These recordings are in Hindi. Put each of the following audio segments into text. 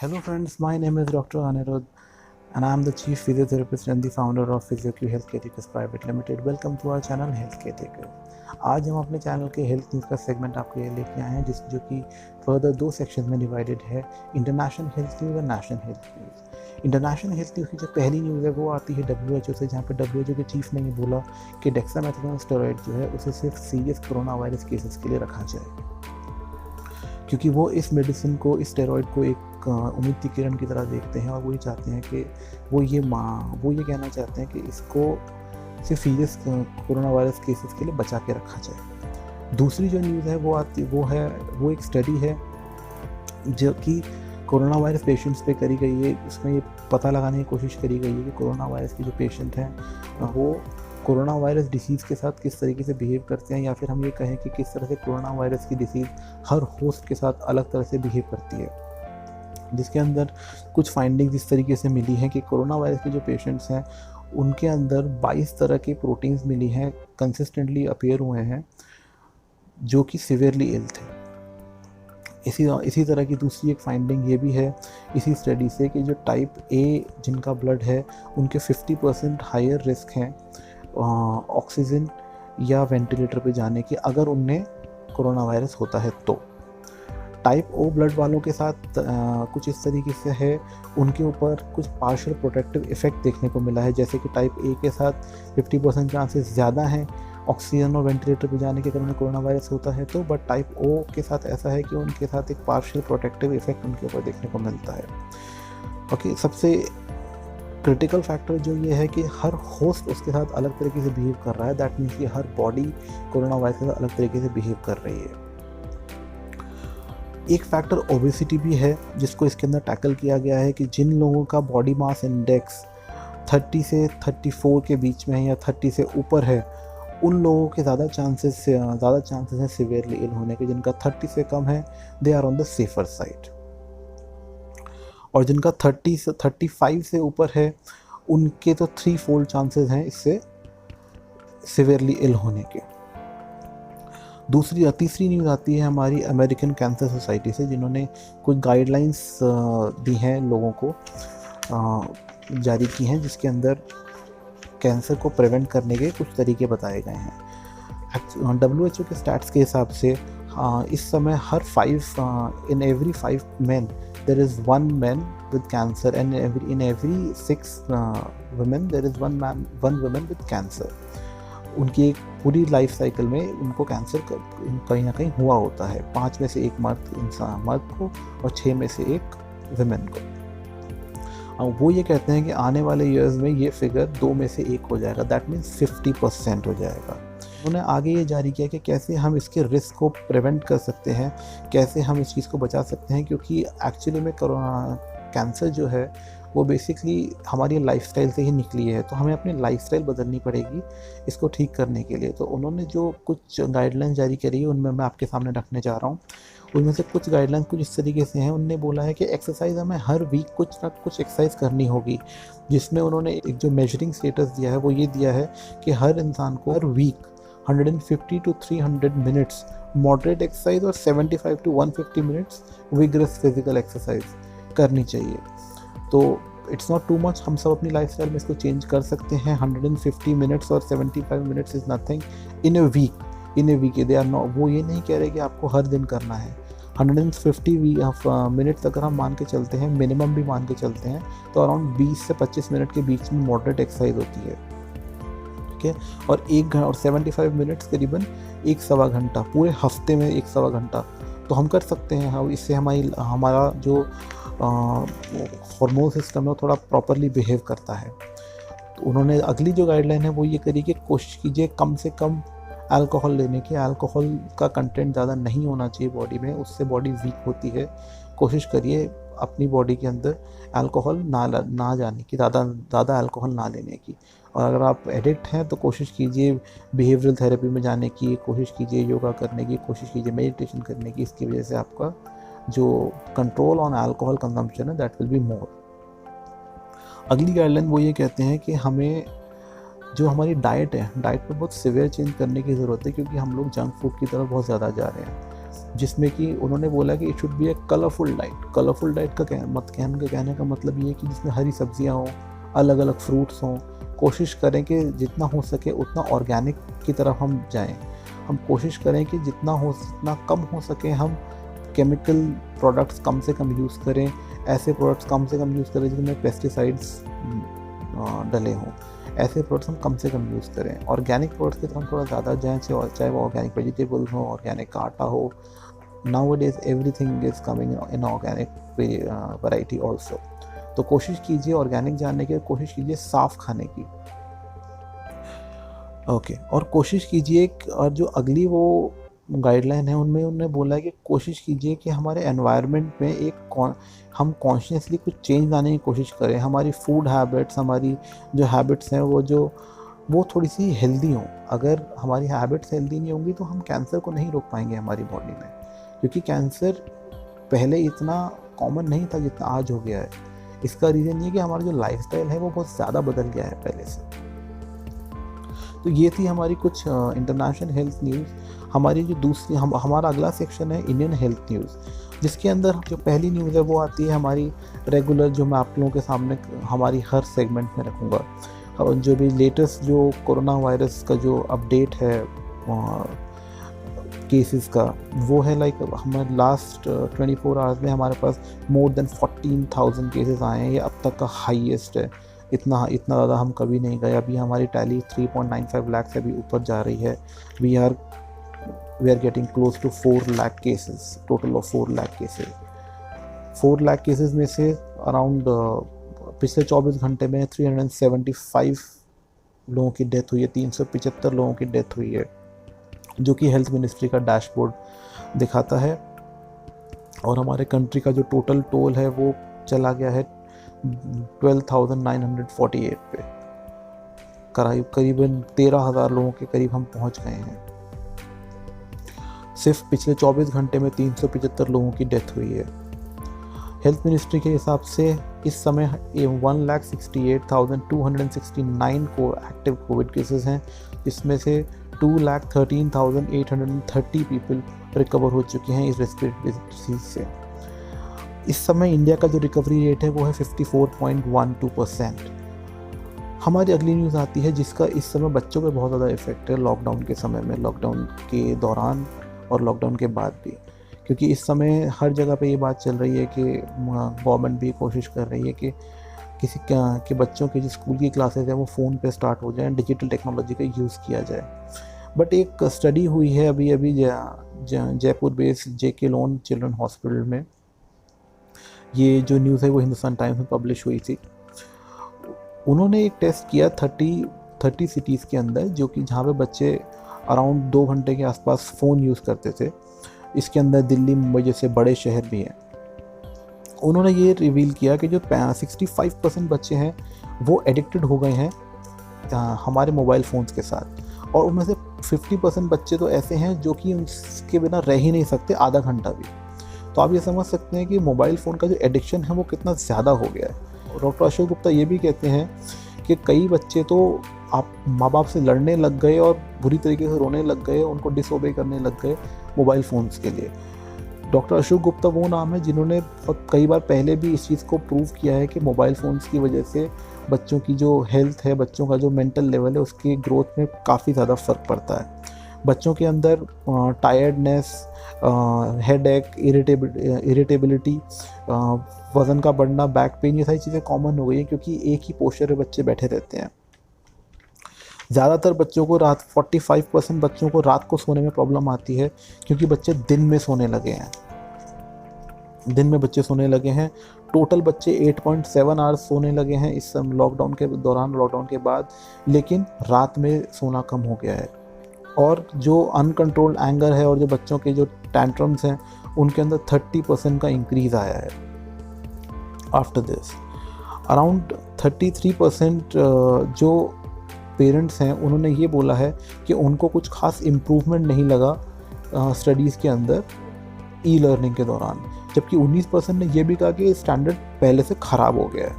Hello friends, my name is Dr. Anirudh and I am the Chief Physiotherapist and the founder of PhysioQ Healthcare Takers Private Limited. Welcome to our channel Healthcare Taker. आज हम अपने चैनल के हेल्थ न्यूज़ का सेगमेंट आपके लिए लेके आए हैं जो कि फर्दर दो सेक्शन में डिवाइडेड है, इंटरनेशनल हेल्थ न्यूज़ और national health news. International health news की जो पहली न्यूज़ है वो आती है WHO से, जहाँ पे WHO के चीफ ने ये बोला कि डेक्सामेथासोन स्टेरॉइड जो है उसे सिर्फ सीरियस कोरोना वायरस केसेस के लिए रखा जाए, क्योंकि वो इस मेडिसिन को, इस स्टेरॉइड को एक उम्मीद की किरण की तरह देखते हैं और वो ये चाहते हैं कि वो ये कहना चाहते हैं कि इसको सिर्फ सीरियस कोरोना वायरस केसेस के लिए बचा के रखा जाए। दूसरी जो न्यूज़ है वो एक स्टडी है जो कि कोरोना वायरस पेशेंट्स पे करी गई है। उसमें ये पता लगाने की कोशिश करी गई है कि कोरोना वायरस के जो पेशेंट हैं वो कोरोना वायरस डिसीज़ के साथ किस तरीके से बिहेव करते हैं, या फिर हम ये कहें कि किस तरह से कोरोना वायरस की डिसीज़ हर होस्ट के साथ अलग तरह से बिहेव करती है। जिसके अंदर कुछ फाइंडिंग्स इस तरीके से मिली हैं कि कोरोना वायरस के जो पेशेंट्स हैं उनके अंदर 22 तरह के प्रोटीन्स मिली हैं, कंसिस्टेंटली अपीयर हुए हैं, जो कि सीवियरली इल थे। इसी तरह की दूसरी एक फाइंडिंग ये भी है इसी स्टडी से कि जो टाइप ए जिनका ब्लड है उनके 50% हायर रिस्क हैं ऑक्सीजन या वेंटिलेटर पे जाने की, अगर उनमें कोरोना वायरस होता है तो। टाइप ओ ब्लड वालों के साथ कुछ इस तरीके से है, उनके ऊपर कुछ पार्शियल प्रोटेक्टिव इफेक्ट देखने को मिला है, जैसे कि टाइप ए के साथ 50% चांसेस ज़्यादा हैं ऑक्सीजन और वेंटिलेटर पे जाने के अगर उन्हें कोरोना वायरस होता है तो। बट टाइप ओ के साथ ऐसा है कि उनके साथ एक पार्शियल प्रोटेक्टिव इफेक्ट उनके ऊपर देखने को मिलता है। ओके, सबसे क्रिटिकल फैक्टर जो ये है कि हर होस्ट उसके साथ अलग तरीके से बिहेव कर रहा है। दैट मीन्स कि हर बॉडी कोरोना वायरस के साथ अलग तरीके से बिहेव कर रही है। एक फैक्टर ओबेसिटी भी है जिसको इसके अंदर टैकल किया गया है कि जिन लोगों का बॉडी मास इंडेक्स 30 से 34 के बीच में है या 30 से ऊपर है, उन लोगों के ज़्यादा चांसेस हैं सीवियरली इल होने के। जिनका 30 से कम है they are on the safer side, और जिनका 30 से 35 से ऊपर है उनके तो 3-fold चांसेस हैं इससे सीवियरली इल होने के। तीसरी न्यूज़ आती है हमारी अमेरिकन कैंसर सोसाइटी से, जिन्होंने कुछ गाइडलाइंस दी हैं लोगों को, जारी की हैं, जिसके अंदर कैंसर को प्रिवेंट करने के कुछ तरीके बताए गए हैं। WHO के स्टैट्स के हिसाब से इस समय हर in every 5 men there is 1 man with cancer, and in every 6 women there is 1 woman with cancer। उनकी एक पूरी लाइफ साइकिल में उनको कैंसर कहीं ना कहीं हुआ होता है। 5 में से 1 मर्द को और 6 में से 1 विमेन को। वो ये कहते हैं कि आने वाले ईयर्स में ये फिगर 2 में से 1 हो जाएगा, दैट मीन्स 50% हो जाएगा। उन्होंने आगे ये जारी किया कि कैसे हम इसके रिस्क को प्रिवेंट कर सकते हैं, कैसे हम इस चीज़ को बचा सकते हैं, क्योंकि एक्चुअली में कोरोना कैंसर जो है वो बेसिकली हमारी लाइफस्टाइल से ही निकली है, तो हमें अपनी लाइफस्टाइल बदलनी पड़ेगी इसको ठीक करने के लिए। तो उन्होंने जो कुछ गाइडलाइंस जारी करी है उनमें मैं आपके सामने रखने जा रहा हूँ। उनमें से कुछ गाइडलाइंस कुछ इस तरीके से हैं। उन्होंने बोला है कि एक्सरसाइज हमें हर वीक कुछ ना कुछ एक्सरसाइज करनी होगी, जिसमें उन्होंने एक जो मेजरिंग स्टेटस दिया है वो ये दिया है कि हर इंसान को हर week 150 to 300 minutes moderate exercise और 75 to 150 minutes vigorous physical exercise करनी चाहिए। तो इट्स नॉट टू मच, हम सब अपनी लाइफस्टाइल में इसको चेंज कर सकते हैं। 150 मिनट्स और 75 minutes is nothing in a week. They are not, वो ये नहीं कह रहे कि आपको हर दिन करना है। 150 मिनट्स अगर हम मान के चलते हैं, मिनिमम भी मान के चलते हैं, तो अराउंड 20 से 25 मिनट के बीच में मॉडरेट एक्सरसाइज होती है, ठीक है। और 75 मिनट्स करीबन 1-1.25 घंटा, पूरे हफ्ते में 1-1.25 घंटा तो हम कर सकते हैं। इससे हमारा जो हार्मोन सिस्टम है वो थोड़ा प्रॉपरली बिहेव करता है। तो उन्होंने अगली जो गाइडलाइन है वो ये करी कि कोशिश कीजिए कम से कम अल्कोहल लेने की। अल्कोहल का कंटेंट ज़्यादा नहीं होना चाहिए बॉडी में, उससे बॉडी वीक होती है। कोशिश करिए अपनी बॉडी के अंदर अल्कोहल ना जाने की, ज़्यादा अल्कोहल ना लेने की। और अगर आप एडिक्ट हैं तो कोशिश कीजिए बिहेवियरल थेरेपी में जाने की, कोशिश कीजिए योगा करने की, कोशिश कीजिए मेडिटेशन करने की। इसकी वजह से आपका जो कंट्रोल ऑन अल्कोहल कंजम्पशन है दैट विल बी मोर। अगली गाइडलाइन वो ये कहते हैं कि हमें जो हमारी डाइट है, डाइट पर बहुत सिवियर चेंज करने की ज़रूरत है, क्योंकि हम लोग जंक फूड की तरफ बहुत ज़्यादा जा रहे हैं। जिसमें कि उन्होंने बोला कि it should be A colourful diet. Colourful diet का कहने का मतलब ये है कि जिसमें हरी सब्जियां हों, अलग अलग फ्रूट्स हों। कोशिश करें कि जितना हो सके उतना ऑर्गेनिक की तरफ हम जाएं। हम कोशिश करें कि जितना कम हो सके हम केमिकल प्रोडक्ट्स कम से कम यूज़ करें, ऐसे प्रोडक्ट्स कम से कम यूज़ करें जिनमें पेस्टिसाइड्स डले हों, ऐसे प्रोडक्ट्स हम कम से कम यूज़ करें। ऑर्गेनिक प्रोडक्ट्स की तरफ हम थोड़ा ज़्यादा जाएँ, चाहे वो ऑर्गेनिक वेजिटेबल्स हो, ऑर्गेनिक आटा हो। Nowadays everything is coming in organic variety also। तो कोशिश कीजिए ऑर्गेनिक जानने की, कोशिश कीजिए साफ़ खाने की। ओके और कोशिश कीजिए, और जो अगली वो गाइडलाइन है उनमें उन्होंने बोला है कि कोशिश कीजिए कि हमारे एनवायरनमेंट में हम कॉन्शियसली कुछ चेंज लाने की कोशिश करें। हमारी फूड हैबिट्स, हमारी जो हैबिट्स हैं वो थोड़ी सी हेल्दी हों। अगर हमारी हैबिट्स हेल्दी नहीं होंगी तो हम कैंसर को नहीं रोक पाएंगे हमारी बॉडी में, क्योंकि कैंसर पहले इतना कॉमन नहीं था जितना आज हो गया है। इसका रीज़न ये कि हमारा जो लाइफस्टाइल है वो बहुत ज़्यादा बदल गया है पहले से। तो ये थी हमारी कुछ इंटरनेशनल हेल्थ न्यूज़। हमारी जो दूसरी हमारा अगला सेक्शन है इंडियन हेल्थ न्यूज़, जिसके अंदर जो पहली न्यूज़ है वो आती है हमारी रेगुलर, जो मैं आप लोगों के सामने हमारी हर सेगमेंट में रखूँगा। जो भी लेटेस्ट जो कोरोना वायरस का जो अपडेट है केसेस का, वो है हमारे लास्ट 24 आवर्स में हमारे पास मोर देन 14,000 केसेस आए हैं। ये अब तक का हाईएस्ट है। इतना ज़्यादा हम कभी नहीं गए। अभी हमारी टैली 3.95 लाख से भी ऊपर जा रही है। We are getting close to 4 lakh cases, total of 4 lakh cases. 4 lakh cases में से अराउंड पिछले 24 घंटे में 375 लोगों की डेथ हुई है, 375 लोगों की डेथ हुई है, जो कि हेल्थ मिनिस्ट्री का डैशबोर्ड दिखाता है। और हमारे कंट्री का जो टोटल टोल है वो चला गया है 12,948 पे। करीबन 13,000 लोगों के करीब हम पहुंच गए हैं। सिर्फ पिछले 24 घंटे में 375 लोगों की डेथ हुई है। हेल्थ मिनिस्ट्री के हिसाब से इस समय 1,68,269 को एक्टिव कोविड केसेस हैं, जिसमें से 2,13,830 पीपल रिकवर हो चुके हैं इस रेस्पिरेटरी डिजीज से। इस समय इंडिया का जो रिकवरी रेट है वो है 54.12%। हमारी अगली न्यूज़ आती है जिसका इस समय बच्चों पे बहुत ज़्यादा इफेक्ट है लॉकडाउन के समय में, लॉकडाउन के दौरान और लॉकडाउन के बाद भी, क्योंकि इस समय हर जगह पे ये बात चल रही है कि गवर्नमेंट भी कोशिश कर रही है कि किसी के बच्चों के जो स्कूल की क्लासेस हैं वो फ़ोन पे स्टार्ट हो जाएं, डिजिटल टेक्नोलॉजी का यूज़ किया जाए। बट एक स्टडी हुई है अभी Jaipur based JK loan children hospital में। ये जो न्यूज़ है वो हिंदुस्तान टाइम्स में पब्लिश हुई थी। उन्होंने एक टेस्ट किया 30 सिटीज़ के अंदर, जो कि जहाँ पे बच्चे अराउंड 2 घंटे के आसपास फ़ोन यूज़ करते थे। इसके अंदर दिल्ली, मुंबई जैसे बड़े शहर भी हैं। उन्होंने ये रिवील किया कि जो 65% बच्चे हैं वो एडिक्टेड हो गए हैं हमारे मोबाइल फ़ोन्स के साथ, और उनमें से 50% बच्चे तो ऐसे हैं जो कि उसके बिना रह ही नहीं सकते आधा घंटा भी। तो आप ये समझ सकते हैं कि मोबाइल फ़ोन का जो एडिक्शन है वो कितना ज़्यादा हो गया है। डॉक्टर अशोक गुप्ता ये भी कहते हैं कि कई बच्चे तो आप माँ बाप से लड़ने लग गए और बुरी तरीके से रोने लग गए, उनको डिसओबे करने लग गए मोबाइल फ़ोन्स के लिए। डॉक्टर अशोक गुप्ता वो नाम है जिन्होंने कई बार पहले भी इस चीज़ को प्रूव किया है कि मोबाइल फ़ोन्स की वजह से बच्चों की जो हेल्थ है, बच्चों का जो मेंटल लेवल है, उसकी ग्रोथ में काफ़ी ज़्यादा फ़र्क पड़ता है। बच्चों के अंदर टायर्डनेस, हेडेक, इरिटेबिलिटी, वज़न का बढ़ना, बैक पेन, ये सारी चीज़ें कॉमन हो गई हैं, क्योंकि एक ही पोस्चर में बच्चे बैठे रहते हैं। ज़्यादातर बच्चों को 45% बच्चों को रात को सोने में प्रॉब्लम आती है, क्योंकि बच्चे दिन में सोने लगे हैं। दिन में बच्चे सोने लगे हैं। टोटल बच्चे 8.7 आवर्स सोने लगे हैं इस लॉकडाउन के दौरान, लॉकडाउन के बाद, लेकिन रात में सोना कम हो गया है। और जो अनकंट्रोल्ड एंगर है और जो बच्चों के जो टैंट्रम्स हैं, उनके अंदर 30% का इंक्रीज़ आया है। आफ्टर दिस अराउंड 33% जो पेरेंट्स हैं उन्होंने ये बोला है कि उनको कुछ खास इम्प्रूवमेंट नहीं लगा स्टडीज़ के अंदर ई लर्निंग के दौरान, जबकि 19% ने यह भी कहा कि स्टैंडर्ड पहले से ख़राब हो गया है।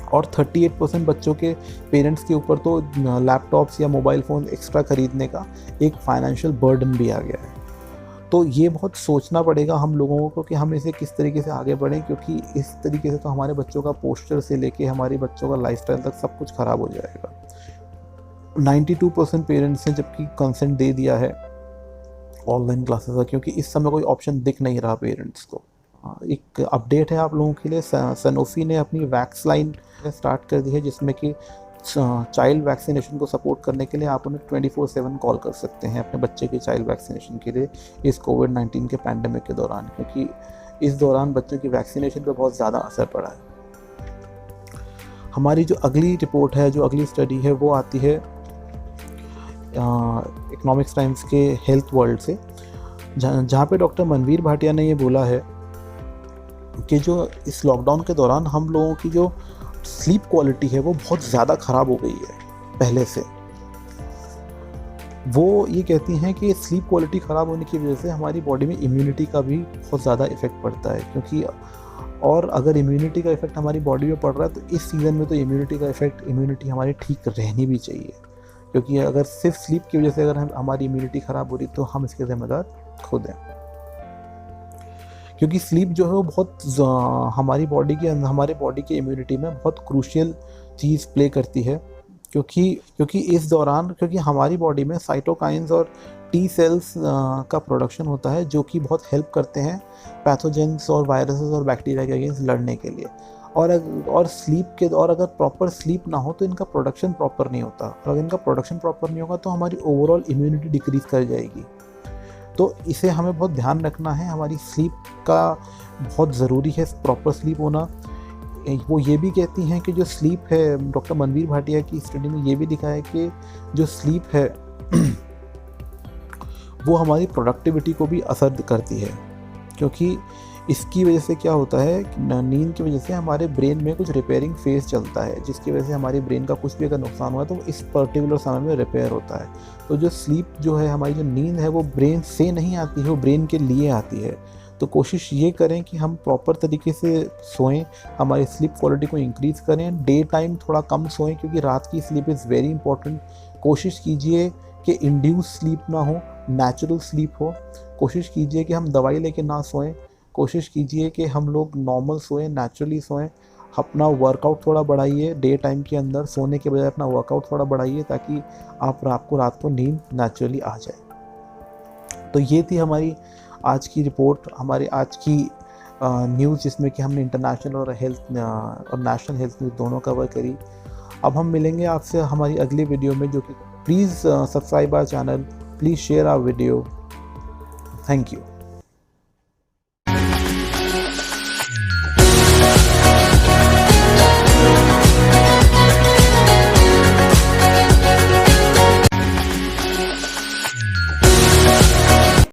और 38% बच्चों के पेरेंट्स के ऊपर तो लैपटॉप्स या मोबाइल फ़ोन एक्स्ट्रा ख़रीदने का एक फाइनेंशियल बर्डन भी आ गया है। तो ये बहुत सोचना पड़ेगा हम लोगों को कि हम इसे किस तरीके से आगे बढ़ें, क्योंकि इस तरीके से तो हमारे बच्चों का पोस्चर से लेके हमारे बच्चों का लाइफस्टाइल तक सब कुछ ख़राब हो जाएगा। 92% पेरेंट्स ने जबकि कंसेंट दे दिया है ऑनलाइन क्लासेस का, क्योंकि इस समय कोई ऑप्शन दिख नहीं रहा पेरेंट्स को। एक अपडेट है आप लोगों के लिए, सनोफी ने अपनी वैक्स लाइन स्टार्ट कर दी है, जिसमें कि चाइल्ड वैक्सीनेशन को सपोर्ट करने के लिए आप उन्हें 24/7 कॉल कर सकते हैं अपने बच्चे के चाइल्ड वैक्सीनेशन के लिए इस कोविड-19 के पैंडेमिक के दौरान, क्योंकि इस दौरान बच्चों की वैक्सीनेशन पर बहुत ज़्यादा असर पड़ा है। हमारी जो अगली रिपोर्ट है, जो अगली स्टडी है, वो आती है इकोनॉमिक्स टाइम्स के हेल्थ वर्ल्ड से, जहाँ पे डॉक्टर मनवीर भाटिया ने ये बोला है कि जो इस लॉकडाउन के दौरान हम लोगों की जो स्लीप क्वालिटी है वो बहुत ज़्यादा ख़राब हो गई है पहले से। वो ये कहती हैं कि स्लीप क्वालिटी ख़राब होने की वजह से हमारी बॉडी में इम्यूनिटी का भी बहुत ज़्यादा इफ़ेक्ट पड़ता है, क्योंकि और अगर इम्यूनिटी का इफ़ेक्ट हमारी बॉडी में पड़ रहा है तो इस सीज़न में तो इम्यूनिटी हमारी ठीक रहनी भी चाहिए, क्योंकि अगर सिर्फ स्लीप की वजह से अगर हमारी इम्यूनिटी ख़राब हो रही तो हम इसके ज़िम्मेदार खुद हैं। क्योंकि स्लीप जो है वो बहुत हमारे बॉडी के इम्यूनिटी में बहुत क्रूशियल चीज़ प्ले करती है, क्योंकि इस दौरान क्योंकि हमारी बॉडी में साइटोकाइंस और टी सेल्स का प्रोडक्शन होता है, जो कि बहुत हेल्प करते हैं पैथोजेंस और वायरसेस और बैक्टीरिया के अगेंस्ट लड़ने के लिए। और अगर प्रॉपर स्लीप ना हो तो इनका प्रोडक्शन प्रॉपर नहीं होता, और अगर इनका प्रोडक्शन प्रॉपर नहीं होगा तो हमारी ओवरऑल इम्यूनिटी डिक्रीज़ कर जाएगी। तो इसे हमें बहुत ध्यान रखना है, हमारी स्लीप का बहुत ज़रूरी है प्रॉपर स्लीप होना। वो ये भी कहती हैं कि जो स्लीप है, डॉक्टर मनवीर भाटिया की स्टडी में ये भी दिखा है कि जो स्लीप है वो हमारी प्रोडक्टिविटी को भी असर करती है, क्योंकि इसकी वजह से क्या होता है, नींद की वजह से हमारे ब्रेन में कुछ रिपेयरिंग फेज चलता है, जिसकी वजह से हमारे ब्रेन का कुछ भी अगर नुकसान हुआ तो इस पर्टिकुलर समय में रिपेयर होता है। तो जो स्लीप जो है, हमारी जो नींद है, वो ब्रेन से नहीं आती है, वो ब्रेन के लिए आती है। तो कोशिश ये करें कि हम प्रॉपर तरीके से सोएं, हमारी स्लीप क्वालिटी को इंक्रीज़ करें, डे टाइम थोड़ा कम सोएं, क्योंकि रात की स्लीप इज़ वेरी इंपॉर्टेंट। कोशिश कीजिए कि इंड्यूस स्लीप ना हो, नेचुरल स्लीप हो। कोशिश कीजिए कि हम दवाई लेके ना सोएं, कोशिश कीजिए कि हम लोग नॉर्मल सोएं, नेचुरली सोएं। अपना वर्कआउट थोड़ा बढ़ाइए, डे टाइम के अंदर सोने के बजाय अपना वर्कआउट थोड़ा बढ़ाइए, ताकि आपको रात को नींद नेचुरली आ जाए। तो ये थी हमारी आज की रिपोर्ट, हमारी आज की न्यूज़, जिसमें कि हमने इंटरनेशनल और नेशनल हेल्थ न्यूज़ दोनों कवर करी। अब हम मिलेंगे आपसे हमारी अगली वीडियो में, जो कि please subscribe our channel, please share our video. Thank you.